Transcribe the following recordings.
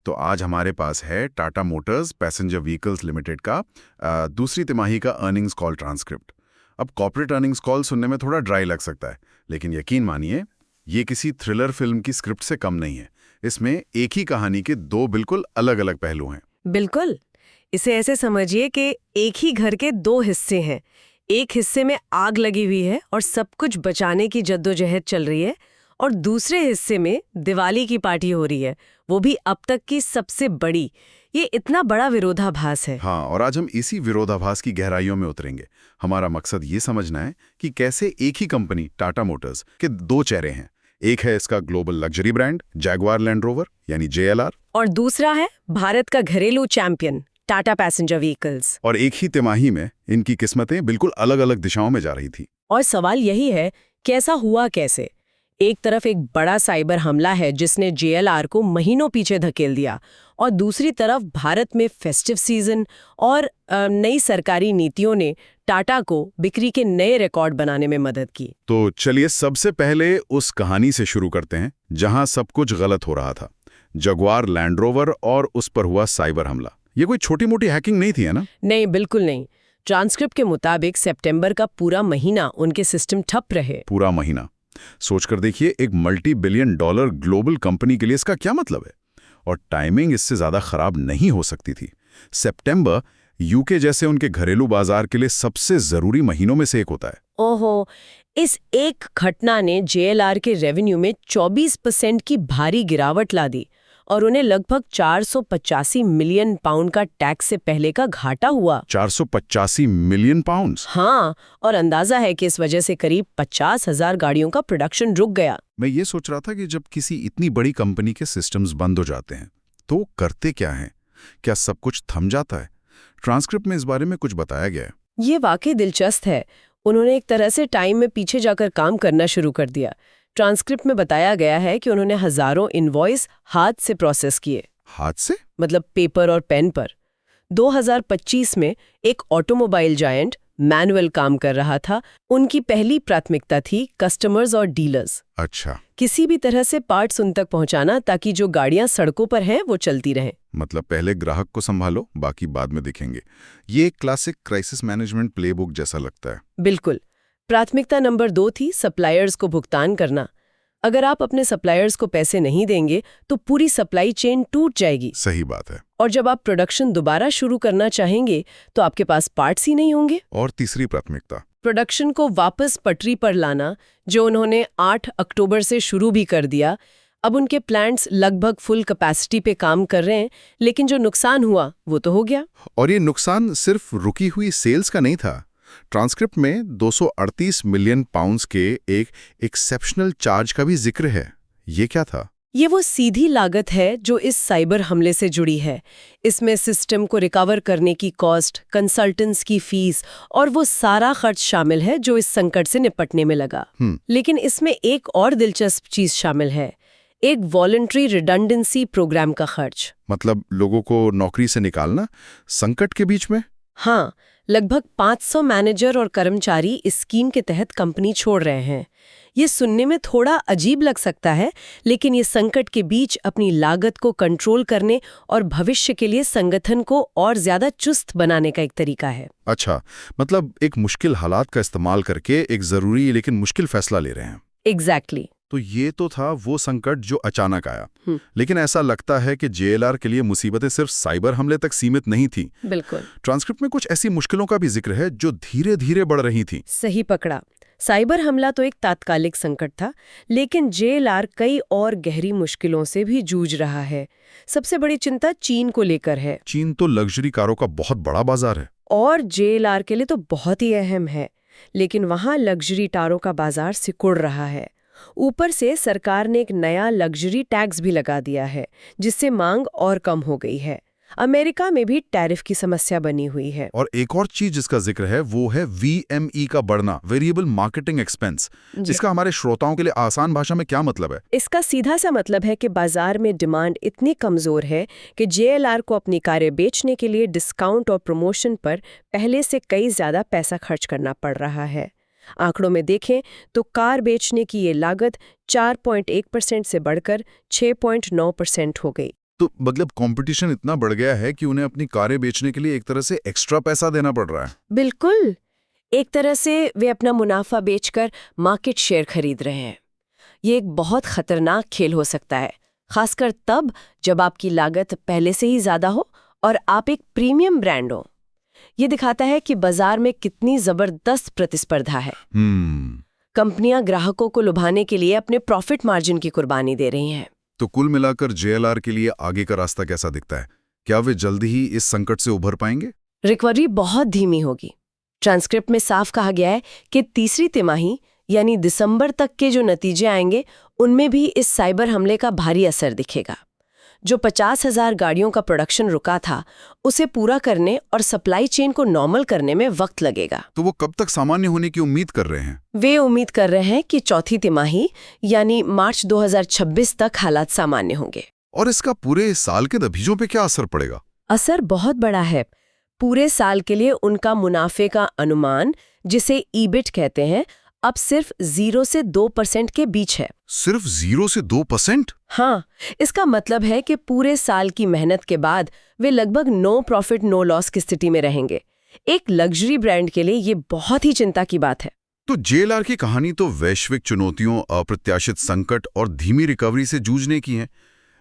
तो आज हमारे पास है Tata Motors passenger vehicles limited का दूसरी तिमाही का अर्निंग्स कॉल ट्रांसक्रिप्ट। अब कॉर्पोरेट अर्निंग्स कॉल सुनने में थोड़ा ड्राई लग सकता है, लेकिन यकीन मानिए ये किसी थ्रिलर फिल्म की स्क्रिप्ट से कम नहीं है। इसमें एक ही कहानी के दो बिल्कुल अलग अलग पहलू हैं। बिल्कुल, इसे ऐसे समझिए कि एक ही घर के दो हिस्से हैं। एक हिस्से में आग लगी हुई है और सब कुछ बचाने की जद्दोजहद चल रही है, और दूसरे हिस्से में दिवाली की पार्टी हो रही है, वो भी अब तक की सबसे बड़ी। ये इतना बड़ा विरोधाभास है। हाँ, और आज हम इसी विरोधाभास की गहराइयों में उतरेंगे। हमारा मकसद ये समझना है कि कैसे एक ही कंपनी टाटा मोटर्स के दो चेहरे हैं। एक है इसका global luxury brand Jaguar land rover यानी JLR, और दूसरा है भारत का घरेलू चैंपियन टाटा पैसेंजर व्हीकल्स। और एक ही तिमाही में इनकी किस्मतें बिल्कुल अलग अलग दिशाओं में जा रही थी। और सवाल यही है, कैसा हुआ कैसे? एक तरफ एक बड़ा साइबर हमला है जिसने JLR को महीनों पीछे धकेल दिया, और दूसरी तरफ भारत में फेस्टिव सीजन और नई सरकारी नीतियों ने टाटा को बिक्री के नए रिकॉर्ड बनाने में मदद की। तो चलिए सबसे पहले उस कहानी से शुरू करते हैं जहां सब कुछ गलत हो रहा था, जगुआर लैंड रोवर और उस पर हुआ साइबर हमला। ये कोई छोटी मोटी हैकिंग नहीं थी, है ना? नहीं, बिल्कुल नहीं। ट्रांसक्रिप्ट के मुताबिक सितंबर का पूरा महीना उनके सिस्टम ठप रहे। पूरा महीना सोचकर देखिए, एक $multi-billion ग्लोबल कंपनी के लिए इसका क्या मतलब है। और टाइमिंग इससे ज्यादा खराब नहीं हो सकती थी। सितंबर यूके जैसे उनके घरेलू बाजार के लिए सबसे जरूरी महीनों में से एक होता है। ओहो, इस एक घटना ने JLR के रेवेन्यू में 24% की भारी गिरावट ला दी, और उन्हें लगभग 485 मिलियन पाउंड का टैक्स से पहले का घाटा हुआ। 485 मिलियन पाउंड्स? हाँ, और अंदाजा है कि इस वजह से करीब 50,000 गाड़ियों का प्रोडक्शन रुक गया। मैं ये सोच रहा था कि जब किसी इतनी बड़ी कंपनी के सिस्टम्स बंद हो जाते हैं तो करते क्या हैं? क्या सब कुछ थम जाता है? ट्रांसक्रिप्ट में इस बारे में कुछ बताया गया है। ये वाकई दिलचस्प है। उन्होंने एक तरह से टाइम में पीछे जाकर काम करना शुरू कर दिया। ट्रांसक्रिप्ट में बताया गया है कि उन्होंने हजारों इनवॉइस हाथ से प्रोसेस किए। हाथ से? मतलब पेपर और पेन पर। 2025 में एक ऑटोमोबाइल जायंट मैनुअल काम कर रहा था। उनकी पहली प्राथमिकता थी कस्टमर्स और डीलर्स। अच्छा, किसी भी तरह से पार्ट्स उन तक पहुंचाना ताकि जो गाड़ियां सड़कों पर हैं वो चलती रहें। मतलब पहले ग्राहक को संभालो, बाकी बाद में दिखेंगे। ये एक क्लासिक क्राइसिस मैनेजमेंट प्लेबुक जैसा लगता है। बिल्कुल। प्राथमिकता नंबर 2 थी सप्लायर्स को भुगतान करना। अगर आप अपने सप्लायर्स को पैसे नहीं देंगे तो पूरी सप्लाई चेन टूट जाएगी। सही बात है। और जब आप प्रोडक्शन दोबारा शुरू करना चाहेंगे तो आपके पास पार्ट्स ही नहीं होंगे। और तीसरी प्राथमिकता? प्रोडक्शन को वापस पटरी पर लाना, जो उन्होंने 8 अक्टूबर से शुरू भी कर दिया। अब उनके प्लांट्स लगभग फुल कैपेसिटी पे काम कर रहे हैं, लेकिन जो नुकसान हुआ वो तो हो गया। और ये नुकसान सिर्फ रुकी हुई सेल्स का नहीं था। ट्रांसक्रिप्ट में 238 मिलियन पाउंड्स के एक एक्सेप्शनल चार्ज का भी जिक्र है। ये क्या था? ये वो सीधी लागत है जो इस साइबर हमले से जुड़ी है। इसमें सिस्टम को रिकवर करने की कॉस्ट, कंसल्टेंट्स की फीस और वो सारा खर्च शामिल है जो इस संकट से निपटने में लगा। लेकिन इसमें एक और दिलचस्प चीज शामिल है, एक वॉलंटरी रिडंडेंसी प्रोग्राम का खर्च। मतलब लोगों को नौकरी से निकालना संकट के बीच में? हाँ, लगभग 500 मैनेजर और कर्मचारी इस स्कीम के तहत कंपनी छोड़ रहे हैं। ये सुनने में थोड़ा अजीब लग सकता है, लेकिन ये संकट के बीच अपनी लागत को कंट्रोल करने और भविष्य के लिए संगठन को और ज्यादा चुस्त बनाने का एक तरीका है। अच्छा, मतलब एक मुश्किल हालात का इस्तेमाल करके एक जरूरी लेकिन मुश्किल फैसला ले रहे हैं। एग्जैक्टली। तो ये तो था वो संकट जो अचानक आया। लेकिन ऐसा लगता है कि JLR के लिए मुसीबतें सिर्फ साइबर हमले तक सीमित नहीं थी। बिल्कुल। ट्रांसक्रिप्ट में कुछ ऐसी मुश्किलों का भी जिक्र है जो धीरे धीरे बढ़ रही थी। सही पकड़ा। साइबर हमला तो एक तात्कालिक संकट था, लेकिन JLR कई और गहरी मुश्किलों से भी जूझ रहा है। सबसे बड़ी चिंता चीन को लेकर है। चीन तो लग्जरी कारों का बहुत बड़ा बाजार है और JLR के लिए तो बहुत ही अहम है, लेकिन वहां लग्जरी कारों का बाजार सिकुड़ रहा है। ऊपर से सरकार ने एक नया लग्जरी टैक्स भी लगा दिया है, जिससे मांग और कम हो गई है। अमेरिका में भी टैरिफ की समस्या बनी हुई है। और एक और चीज जिसका जिक्र है वो है VME का बढ़ना, वेरिएबल मार्केटिंग एक्सपेंस। इसका हमारे श्रोताओं के लिए आसान भाषा में क्या मतलब है? इसका सीधा सा मतलब है कि बाजार में डिमांड इतनी कमजोर है कि JLR को अपनी कारें बेचने के लिए डिस्काउंट और प्रमोशन पर पहले से कई ज्यादा पैसा खर्च करना पड़ रहा है। आंकड़ों में देखें तो कार बेचने की ये लागत 4.1% से बढ़कर 6.9% हो गई। तो मतलब कंपटीशन इतना बढ़ गया है कि उन्हें अपनी कारें बेचने के लिए एक तरह से एक्स्ट्रा पैसा देना पड़ रहा है। बिल्कुल। एक तरह से वे अपना मुनाफा बेचकर मार्केट शेयर खरीद रहे हैं। ये एक बहुत खतरनाक खेल हो सकता है, खासकर तब जब आपकी लागत पहले से ही ज्यादा हो और आप एक प्रीमियम ब्रांड हो। ये दिखाता है कि बाजार में कितनी जबरदस्त प्रतिस्पर्धा है। कंपनियां ग्राहकों को लुभाने के लिए अपने प्रॉफिट मार्जिन की कुर्बानी दे रही हैं। तो कुल मिलाकर JLR के लिए आगे का रास्ता कैसा दिखता है? क्या वे जल्दी ही इस संकट से उभर पाएंगे? रिकवरी बहुत धीमी होगी। ट्रांसक्रिप्ट में साफ कहा गया है कि तीसरी तिमाही यानी दिसंबर तक के जो नतीजे आएंगे उनमें भी इस साइबर हमले का भारी असर दिखेगा। जो 50,000 गाड़ियों का प्रोडक्शन रुका था उसे पूरा करने और सप्लाई चेन को नॉर्मल करने में वक्त लगेगा। तो वो कब तक सामान्य होने की उम्मीद कर रहे हैं? वे उम्मीद कर रहे हैं कि चौथी तिमाही यानी मार्च 2026 तक हालात सामान्य होंगे। और इसका पूरे साल के नतीजों पे क्या असर पड़ेगा? असर बहुत बड़ा है। पूरे साल के लिए उनका मुनाफे का अनुमान, जिसे ईबिट कहते हैं, अब सिर्फ 0 से 2% के बीच है। सिर्फ 0 से 2%? हाँ, इसका मतलब है कि पूरे साल की मेहनत के बाद वे लगभग नो प्रॉफिट नो लॉस की स्थिति में रहेंगे। एक लग्जरी ब्रांड के लिए ये बहुत ही चिंता की बात है। तो JLR की कहानी तो वैश्विक चुनौतियों, अप्रत्याशित संकट और धीमी रिकवरी से जूझने की है।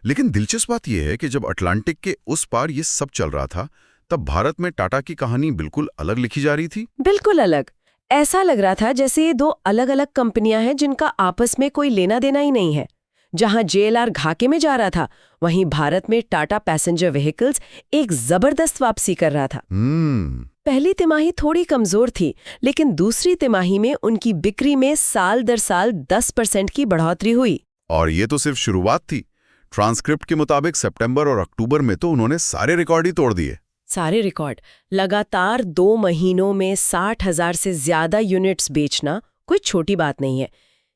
लेकिन दिलचस्प बात यह है कि जब अटलांटिक के उस पार ये सब चल रहा था, तब भारत में टाटा की कहानी बिल्कुल अलग लिखी जा रही थी। बिल्कुल अलग। ऐसा लग रहा था जैसे ये दो अलग अलग कंपनियां हैं जिनका आपस में कोई लेना देना ही नहीं है। जहां JLR घाटे में जा रहा था, वहीं भारत में टाटा पैसेंजर व्हीकल्स एक जबरदस्त वापसी कर रहा था। पहली तिमाही थोड़ी कमजोर थी, लेकिन दूसरी तिमाही में उनकी बिक्री में साल दर साल 10% की बढ़ोतरी हुई। और ये तो सिर्फ शुरुआत थी। ट्रांसक्रिप्ट के मुताबिक सितंबर और अक्टूबर में तो उन्होंने सारे रिकॉर्ड ही तोड़ दिए। सारे रिकॉर्ड। लगातार 2 महीनों में 60,000 से ज्यादा यूनिट्स बेचना कोई छोटी बात नहीं है।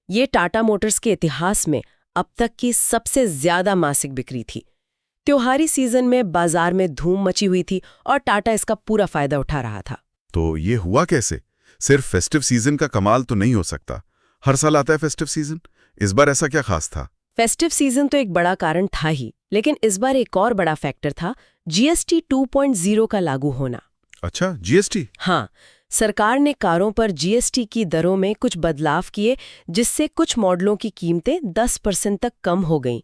ये टाटा मोटर्स के इतिहास में अब तक की सबसे ज्यादा मासिक बिक्री थी। त्योहारी सीजन में बाजार में धूम मची हुई थी और टाटा इसका पूरा फायदा उठा रहा था। तो ये हुआ कैसे? सिर्फ फेस्टिव सीजन का कमाल तो नहीं हो सकता। हर साल आता है फेस्टिव सीजन, इस बार ऐसा क्या खास था? फेस्टिव सीजन तो एक बड़ा कारण था ही, लेकिन इस बार एक और बड़ा फैक्टर था, GST 2.0 का लागू होना। अच्छा, GST? हाँ, सरकार ने कारों पर GST की दरों में कुछ बदलाव किए, जिससे कुछ मॉडलों की कीमतें 10% तक कम हो गईं।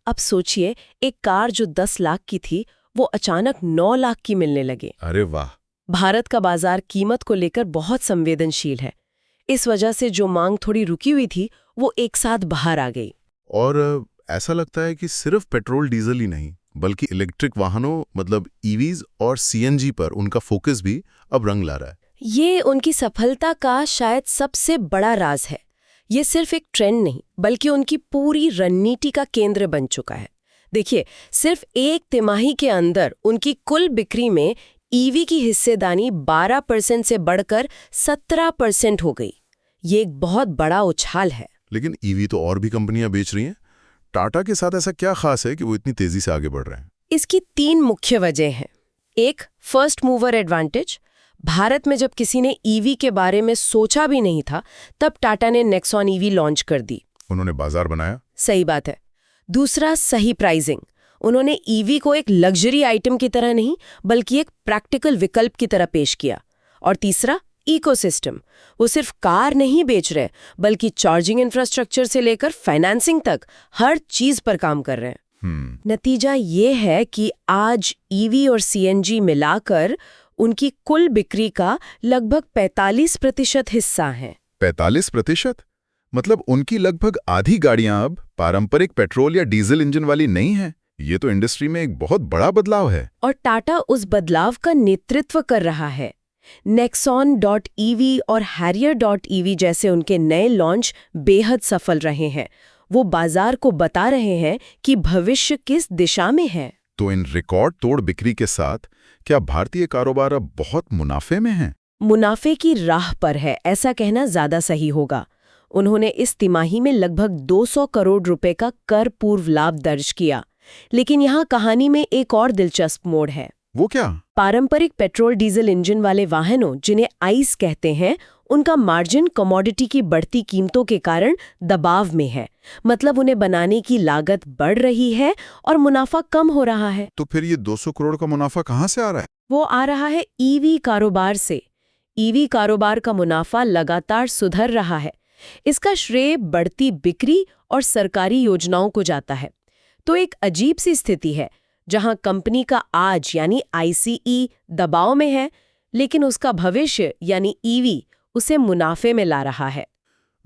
अब सोचिए, एक कार जो 10 लाख की थी, वो अचानक 9 लाख की मिलने लगे। अरे वाह! भारत का बाजार कीमत को लेकर बहुत संवेदनशील है। इस वजह से जो मांग थोड़ी रुकी हुई थी, वो एक साथ बाहर आ गई। और ऐसा लगता है कि सिर्फ पेट्रोल डीजल ही नहीं, बल्कि इलेक्ट्रिक वाहनों मतलब EVs और CNG पर उनका फोकस भी अब रंग ला रहा है। ये उनकी सफलता का शायद सबसे बड़ा राज है। ये सिर्फ एक ट्रेंड नहीं, बल्कि उनकी पूरी रणनीति का केंद्र बन चुका है। देखिए, सिर्फ एक तिमाही के अंदर उनकी कुल बिक्री में EV की हिस्सेदारी 12% से बढ़कर 17% हो गई। ये एक बहुत बड़ा उछाल है। लेकिन EV तो और भी कंपनियां बेच रही हैं। टाटा के साथ ऐसा क्या खास है कि वो इतनी तेजी से आगे बढ़ रहे हैं? इसकी 3 मुख्य वजह हैं। एक, फर्स्ट मूवर एडवांटेज। भारत में जब किसी ने EV के बारे में सोचा भी नहीं था, तब टाटा ने नेक्सॉन EV लॉन्च कर दी। उन्होंने बाजार बनाया। सही बात है। दूसरा, सही प्राइसिंग। उन्होंने EV को एक लग्जरी आइटम की तरह नहीं, बल्कि एक प्रैक्टिकल विकल्प की तरह पेश किया। और तीसरा, इकोसिस्टम। वो सिर्फ कार नहीं बेच रहे, बल्कि चार्जिंग इंफ्रास्ट्रक्चर से लेकर फाइनेंसिंग तक हर चीज पर काम कर रहे हैं। नतीजा ये है कि आज EV और CNG मिलाकर उनकी कुल बिक्री का लगभग 45% हिस्सा है। 45%? मतलब उनकी लगभग आधी गाड़ियां अब पारंपरिक पेट्रोल या डीजल इंजन वाली नहीं हैं। ये तो इंडस्ट्री में एक बहुत बड़ा बदलाव है। और टाटा उस बदलाव का नेतृत्व कर रहा है। Nexon.ev और Harrier.ev जैसे उनके नए लॉन्च बेहद सफल रहे हैं। वो बाजार को बता रहे हैं कि भविष्य किस दिशा में है। तो इन रिकॉर्ड तोड़ बिक्री के साथ क्या भारतीय कारोबार अब बहुत मुनाफे में है? मुनाफे की राह पर है, ऐसा कहना ज्यादा सही होगा। उन्होंने इस तिमाही में लगभग 200 करोड़ रुपए का कर पूर्व लाभ दर्ज किया। लेकिन यहाँ कहानी में एक और दिलचस्प मोड़ है। वो क्या? पारंपरिक पेट्रोल डीजल इंजन वाले वाहनों, जिन्हें आइस कहते हैं, उनका मार्जिन कमोडिटी की बढ़ती कीमतों के कारण दबाव में है। मतलब उन्हें बनाने की लागत बढ़ रही है और मुनाफा कम हो रहा है। तो फिर ये 200 करोड़ का मुनाफा कहाँ से आ रहा है? वो आ रहा है ईवी कारोबार से। ईवी कारोबार का मुनाफा लगातार सुधर रहा है। इसका श्रेय बढ़ती बिक्री और सरकारी योजनाओं को जाता है। तो एक अजीब सी स्थिति है जहां कंपनी का आज यानी आईसीई दबाव में है, लेकिन उसका भविष्य यानी ईवी उसे मुनाफे में ला रहा है।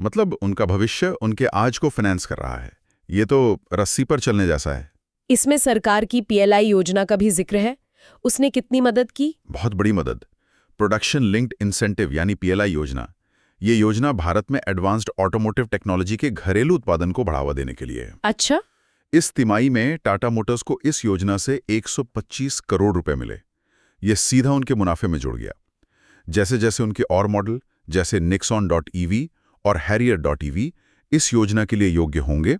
मतलब उनका भविष्य उनके आज को फाइनेंस कर रहा है। ये तो रस्सी पर चलने जैसा है। इसमें सरकार की पीएलआई योजना का भी जिक्र है। उसने कितनी मदद की? बहुत बड़ी मदद। प्रोडक्शन लिंक्ड इंसेंटिव यानी पीएलआई योजना। ये योजना भारत में एडवांस्ड ऑटोमोटिव टेक्नोलॉजी के घरेलू उत्पादन को बढ़ावा देने के लिए है। अच्छा। इस तिमाही में टाटा मोटर्स को इस योजना से 125 करोड़ रुपए मिले। ये सीधा उनके मुनाफे में जुड़ गया। जैसे जैसे उनके और मॉडल जैसे Nexon.ev और Harrier.ev इस योजना के लिए योग्य होंगे,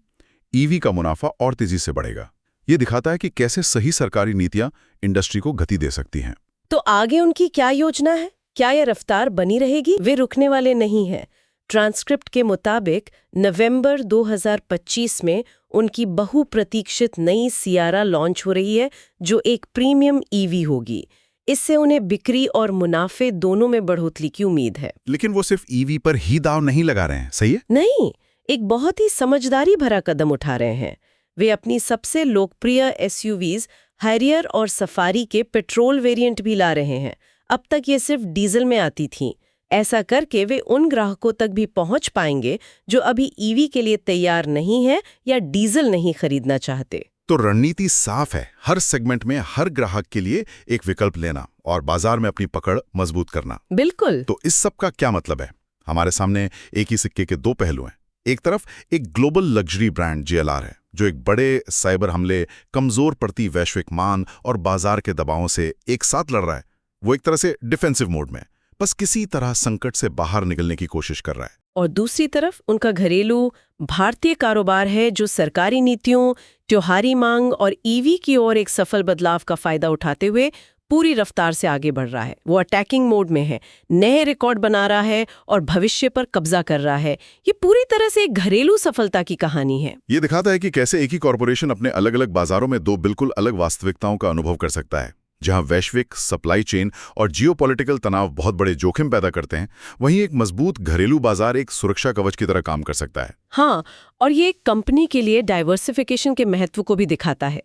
ईवी का मुनाफा और तेजी से बढ़ेगा। ये दिखाता है कि कैसे सही सरकारी नीतियां इंडस्ट्री को गति दे सकती हैं। तो आगे उनकी क्या योजना है? क्या यह रफ्तार बनी रहेगी? वे रुकने वाले नहीं हैं। ट्रांसक्रिप्ट के मुताबिक नवंबर 2025 में उनकी बहुप्रतीक्षित नई सियारा लॉन्च हो रही है, जो एक प्रीमियम ईवी होगी। इससे उन्हें बिक्री और मुनाफे दोनों में बढ़ोतरी की उम्मीद है। लेकिन वो सिर्फ ईवी पर ही दांव नहीं लगा रहे हैं, सही है? नहीं, एक बहुत ही समझदारी भरा कदम उठा रहे हैं। वे अपनी सबसे लोकप्रिय एसयूवीज हैरियर और सफारी के पेट्रोल वेरिएंट भी ला रहे हैं। अब तक ये सिर्फ डीजल में आती थीं। ऐसा करके वे उन ग्राहकों तक भी पहुंच पाएंगे जो अभी ईवी के लिए तैयार नहीं है या डीजल नहीं खरीदना चाहते। तो रणनीति साफ है, हर सेगमेंट में हर ग्राहक के लिए एक विकल्प लेना और बाजार में अपनी पकड़ मजबूत करना। बिल्कुल। तो इस सब का क्या मतलब है? हमारे सामने एक ही सिक्के के दो पहलू हैं। एक तरफ एक ग्लोबल लग्जरी ब्रांड JLR है, जो एक बड़े साइबर हमले, कमजोर पड़ती वैश्विक मांग और बाजार के दबावों से एक साथ लड़ रहा है। वो एक तरह से डिफेंसिव मोड में, बस किसी तरह संकट से बाहर निकलने की कोशिश कर रहा है। और दूसरी तरफ उनका घरेलू भारतीय कारोबार है, जो सरकारी नीतियों, त्योहारी मांग और ईवी की ओर एक सफल बदलाव का फायदा उठाते हुए पूरी रफ्तार से आगे बढ़ रहा है। वो अटैकिंग मोड में है, नए रिकॉर्ड बना रहा है और भविष्य पर कब्जा कर रहा है। ये पूरी तरह से एक घरेलू सफलता की कहानी है। ये दिखाता है कि कैसे एक ही कॉरपोरेशन अपने अलग अलग बाजारों में दो बिल्कुल अलग वास्तविकताओं का अनुभव कर सकता है। जहां वैश्विक सप्लाई चेन और जियोपॉलिटिकल तनाव बहुत बड़े जोखिम पैदा करते हैं, वहीं एक मजबूत घरेलू बाजार एक सुरक्षा कवच की तरह काम कर सकता है। हाँ, और ये एक कंपनी के लिए डाइवर्सिफिकेशन के महत्व को भी दिखाता है।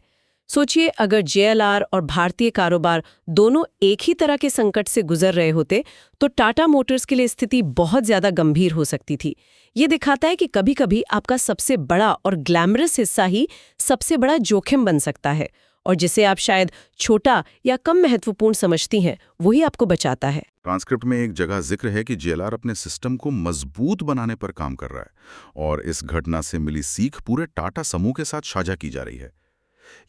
सोचिए, अगर JLR और भारतीय कारोबार दोनों एक ही तरह के संकट से गुजर रहे होते तो टाटा मोटर्स के लिए स्थिति बहुत ज्यादा गंभीर हो सकती थी। ये दिखाता है कि कभी-कभी आपका सबसे बड़ा और ग्लैमरस हिस्सा ही सबसे बड़ा जोखिम बन सकता है, और जिसे आप शायद छोटा या कम महत्वपूर्ण समझती हैं, वही आपको बचाता है। ट्रांसक्रिप्ट में एक जगह जिक्र है कि JLR अपने सिस्टम को मजबूत बनाने पर काम कर रहा है और इस घटना से मिली सीख पूरे टाटा समूह के साथ साझा की जा रही है।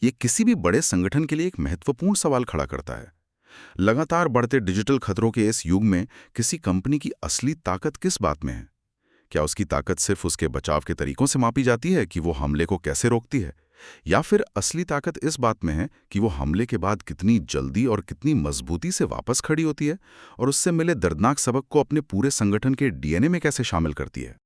ये किसी भी बड़े संगठन के लिए एक महत्वपूर्ण सवाल खड़ा करता है। लगातार बढ़ते डिजिटल खतरों के इस युग में किसी कंपनी की असली ताकत किस बात में है? क्या उसकी ताकत सिर्फ उसके बचाव के तरीकों से मापी जाती है कि वो हमले को कैसे रोकती है, या फिर असली ताकत इस बात में है कि वो हमले के बाद कितनी जल्दी और कितनी मजबूती से वापस खड़ी होती है और उससे मिले दर्दनाक सबक को अपने पूरे संगठन के DNA में कैसे शामिल करती है?